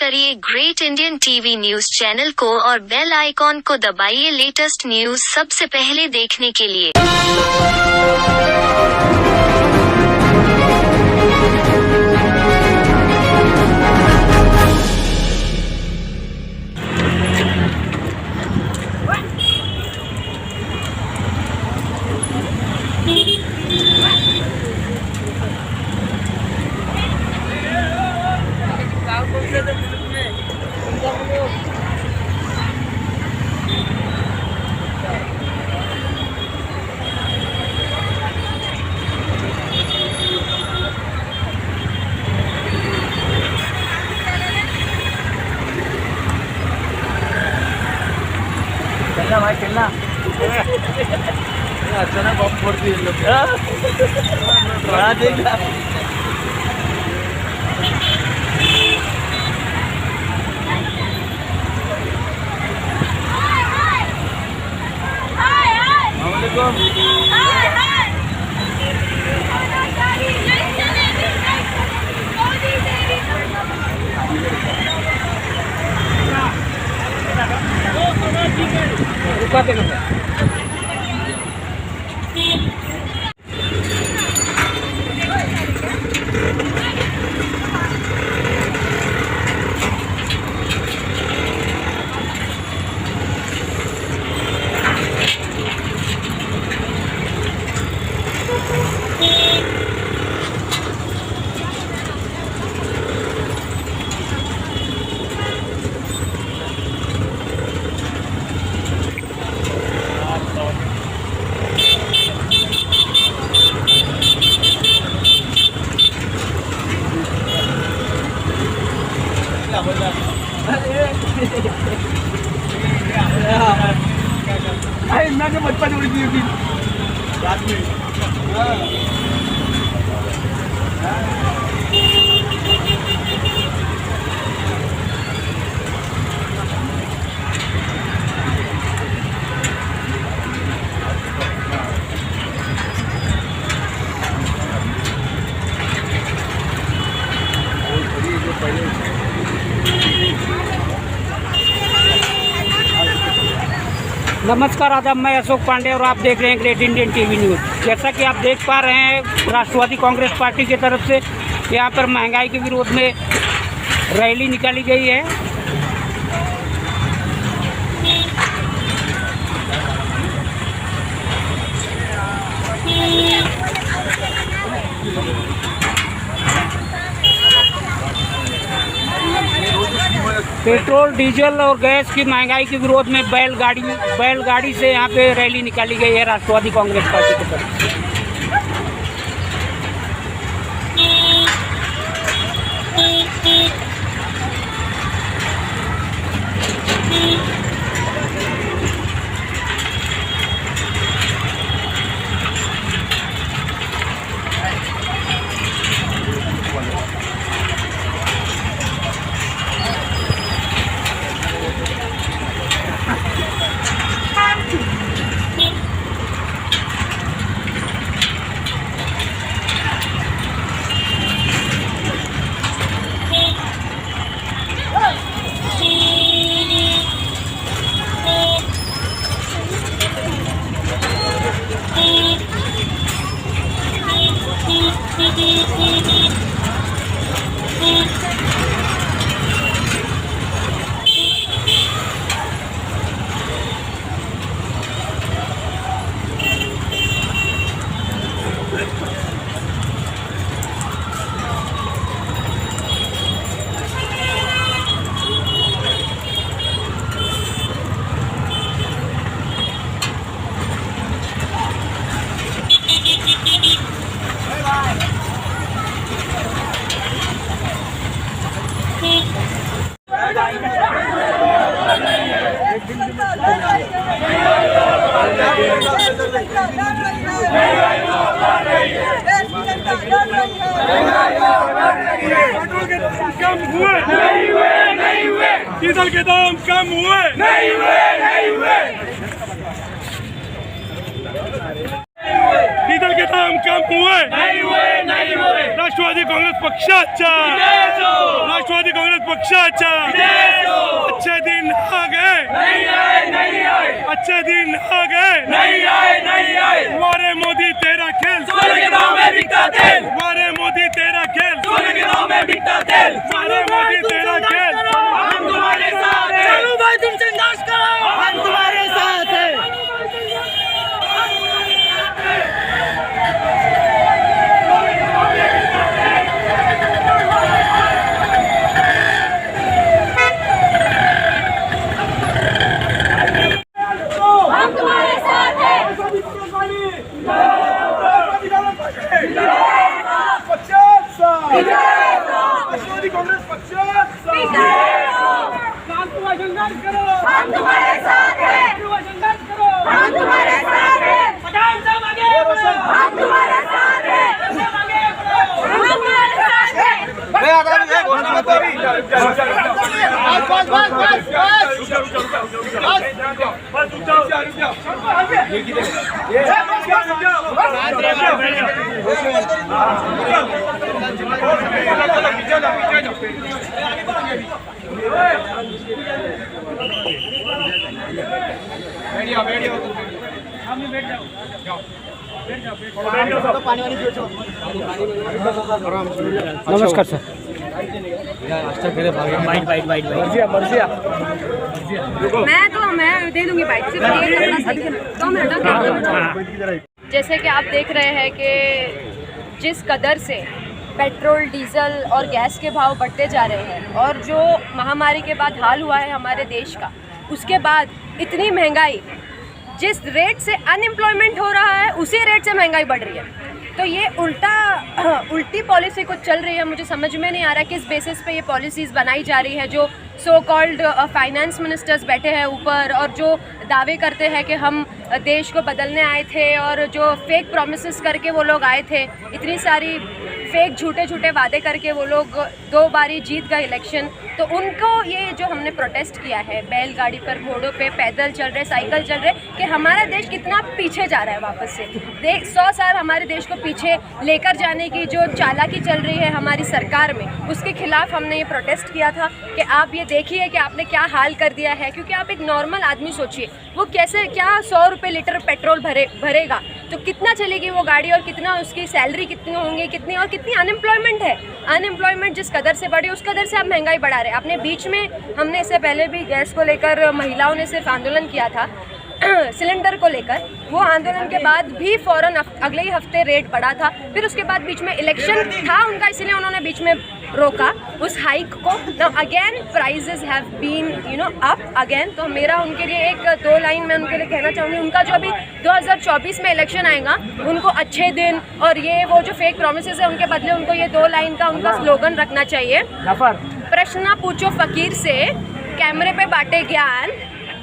करिए great Indian TV news channel को और बेल आइकॉन को दबाइए लेटेस्ट न्यूज सबसे पहले देखने के लिए। चलना भाई चलना अचानक बम फोड़ दिए लोग देखा रुकाते ना के बचपन उड़ी थी रात में नमस्कार, आदाब, मैं अशोक पांडे और आप देख रहे हैं ग्रेट इंडियन टीवी न्यूज़। जैसा कि आप देख पा रहे हैं, राष्ट्रवादी कांग्रेस पार्टी की तरफ से यहाँ पर महंगाई के विरोध में रैली निकाली गई है। पेट्रोल, डीजल और गैस की महंगाई के विरोध में बैलगाड़ी से यहाँ पे रैली निकाली गई है राष्ट्रवादी कांग्रेस पार्टी की तरफ से। डीजल के दाम कम हुए नहीं हुए डीजल के दाम दाम कम हुए नहीं हुए राष्ट्रवादी काँग्रेस पक्षाचा राष्ट्रवादी काँग्रेस पक्षाचा अच्छे दिन आ गए नहीं आए अच्छे दिन आ गए नहीं आए वारे मोदी तेरा खेल सोने के दाम में बिकता तेल वारे मोदी तेरा खेल सोने के दाम में बिकता तेल वारे मोदी तेरा खेल हम तुम्हारे साथ हैं चलो भाई तुम संघर्ष करो हम तुम्हारे साथ हैं राष्ट्रवादी काँग्रेस पक्षाचा हम तुम्हारे साथ हैं हम तुम्हारे साथ हैं हम तुम्हारे साथ हैं हम तुम्हारे साथ हैं नमस्कार सर। मैं दे दूंगी बाइक सिर्फ 2 मिनट। जैसे कि आप देख रहे हैं कि जिस कदर से पेट्रोल डीजल और गैस के भाव बढ़ते जा रहे हैं और जो महामारी के बाद हाल हुआ है हमारे देश का, उसके बाद इतनी महंगाई, जिस रेट से अनएम्प्लॉयमेंट हो रहा है उसी रेट से महंगाई बढ़ रही है। तो ये उल्टी पॉलिसी कुछ चल रही है। मुझे समझ में नहीं आ रहा किस बेसिस पे ये पॉलिसीज़ बनाई जा रही है। जो सो कॉल्ड फाइनेंस मिनिस्टर्स बैठे हैं ऊपर और जो दावे करते हैं कि हम देश को बदलने आए थे और जो फेक प्रॉमिसेस करके वो लोग आए थे, इतनी सारी फेक झूठे वादे करके वो लोग 2 बारी जीत गए इलेक्शन। तो उनको ये जो हमने प्रोटेस्ट किया है, बैलगाड़ी पर, घोड़ों पे, पैदल चल रहे, साइकिल चल रहे, कि हमारा देश कितना पीछे जा रहा है वापस से। 100 साल हमारे देश को पीछे लेकर जाने की जो चालाकी चल रही है हमारी सरकार में, उसके खिलाफ हमने ये प्रोटेस्ट किया था कि आप ये देखिए कि आपने क्या हाल कर दिया है। क्योंकि आप एक नॉर्मल आदमी सोचिए, वो कैसे क्या 100 रुपये लीटर पेट्रोल भरेगा तो कितना चलेगी वो गाड़ी, और कितना उसकी सैलरी कितनी होंगी, कितनी अनएम्प्लॉयमेंट है। अनएम्प्लॉयमेंट जिस कदर से बढ़ी उस कदर से आप महंगाई बढ़ा रहे हैं। आपने बीच में, हमने इससे पहले भी गैस को लेकर महिलाओं ने सिर्फ आंदोलन किया था सिलेंडर को लेकर, वो आंदोलन के बाद भी फ़ौरन अगले ही हफ्ते रेट बढ़ा था। फिर उसके बाद बीच में इलेक्शन था उनका, इसलिए उन्होंने बीच में रोका उस हाइक को। Now again prices have been up again. तो मेरा उनके लिए 1-2 लाइन मैं उनके लिए कहना चाहूँगी, उनका जो अभी 2024 में इलेक्शन आएगा, उनको अच्छे दिन और ये वो जो फेक प्रोमिसेस है उनके बदले उनको ये 2 लाइन का उनका स्लोगन रखना चाहिए। प्रश्न ना पूछो फकीर से, कैमरे पे बांटे ज्ञान,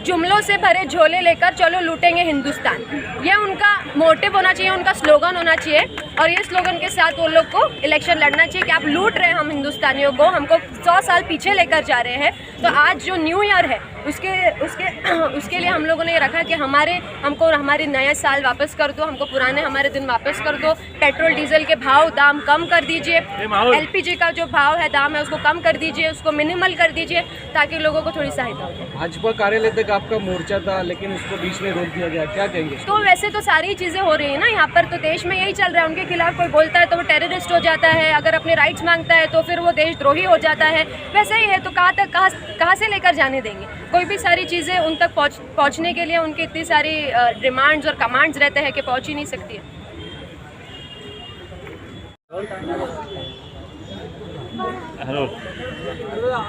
जुमलों से भरे झोले लेकर चलो लूटेंगे हिंदुस्तान। ये उनका मोटिव होना चाहिए, उनका स्लोगन होना चाहिए। और ये स्लोगन के साथ वो लोग को इलेक्शन लड़ना चाहिए कि आप लूट रहे हैं हम हिंदुस्तानियों को, हमको 100 साल पीछे लेकर जा रहे हैं। तो आज जो न्यू ईयर है उसके लिए हम लोगों ने ये रखा कि हमको हमारे नया साल वापस कर दो, हमको पुराने हमारे दिन वापस कर दो। पेट्रोल डीजल के भाव दाम कम कर दीजिए, LPG का जो भाव है दाम है उसको कम कर दीजिए, उसको मिनिमल कर दीजिए ताकि लोगों को थोड़ी सहायता हो जाए। भाजपा कार्यालय तक आपका मोर्चा था लेकिन उसको बीच में रोक दिया गया, क्या कहेंगे? तो वैसे तो सारी चीज़ें हो रही है ना यहाँ पर, तो देश में यही चल रहा है। उनके खिलाफ कोई बोलता है तो वो टेररिस्ट हो जाता है, अगर अपने राइट्स मांगता है तो फिर वो देशद्रोही हो जाता है। वैसे ही है, तो कहाँ से लेकर जाने देंगे? कोई भी सारी चीज़ें उन तक पहुँचने के लिए उनकी इतनी सारी डिमांड्स और कमांड्स रहते हैं कि पहुँच ही नहीं सकती है।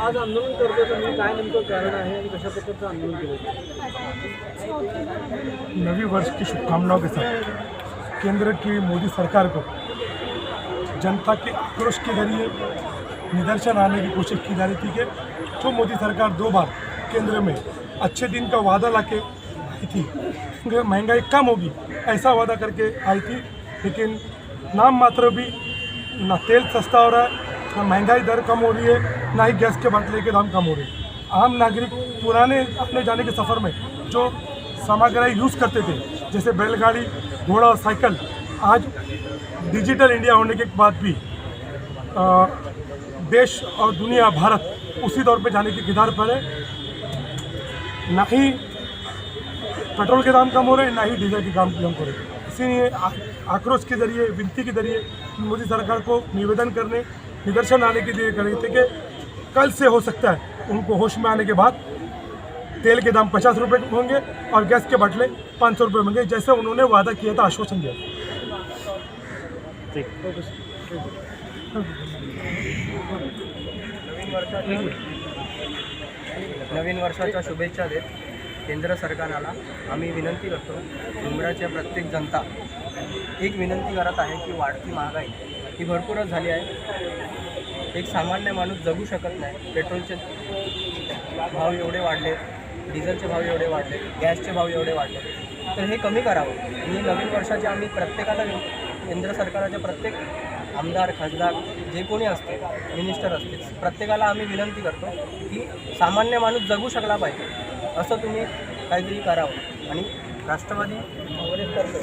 आज आंदोलन करतो तुम्ही, काय नेमकं कारण आहे आणि कशा प्रकारचं आंदोलन केलं? नवी वर्ष की शुभकामनाओं के साथ केंद्र की मोदी सरकार को जनता के आक्रोश के जरिए निदर्शन आने की कोशिश की जा रही थी कि जो मोदी सरकार 2 बार केंद्र में अच्छे दिन का वादा लाके आई थी, महंगाई कम होगी ऐसा वादा करके आई थी, लेकिन नाम मात्र भी ना तेल सस्ता हो रहा है, ना महंगाई दर कम हो रही है, ना ही गैस के बाटले के दाम कम हो रहे हैं। आम नागरिक पुराने आने जाने के सफ़र में जो सामग्री यूज़ करते थे, जैसे बैलगाड़ी, घोड़ा और साइकिल, आज डिजिटल इंडिया होने के बाद भी देश और दुनिया भारत उसी दौर पे जाने की किनार पर है। ना ही पेट्रोल के दाम कम हो रहे हैं, ना ही डीजल के दाम कम हो रहे हैं। इसीलिए आक्रोश के जरिए, विनती के जरिए मोदी सरकार को निवेदन करने, निदर्शन आने के लिए कर रहे थे कि कल से हो सकता है उनको होश में आने के बाद तेल के दाम 50 रुपये होंगे और गैस के बाटले 500 रुपये होंगे, जैसे उन्होंने वादा किया था, आश्वासन दिया नवीन वर्षाच्या शुभेच्छा देत केंद्र सरकारला आम्ही विनंती करतो, मुंबईच्या प्रत्येक जनता एक विनंती करत आहे की वाढती महागाई ही भरपूरच झाली आहे। एक सामान्य माणूस जगू शकत नाही। पेट्रोलचे भाव एवढे वाढले, डिझेलचे भाव एवढे वाढले, गॅसचे भाव एवढे वाढले, तर हे कमी करावं। आणि नवीन वर्षाचे आम्ही प्रत्येकाला, केंद्र सरकारच्या प्रत्येक आमदार, खासदार जे कोणी असते, मिनिस्टर असतील, प्रत्येकाला आम्ही विनंती करतो की सामान्य माणूस जगू शकला पाहिजे, असं तुम्ही काहीतरी करावं। आणि राष्ट्रवादी काँग्रेस करतो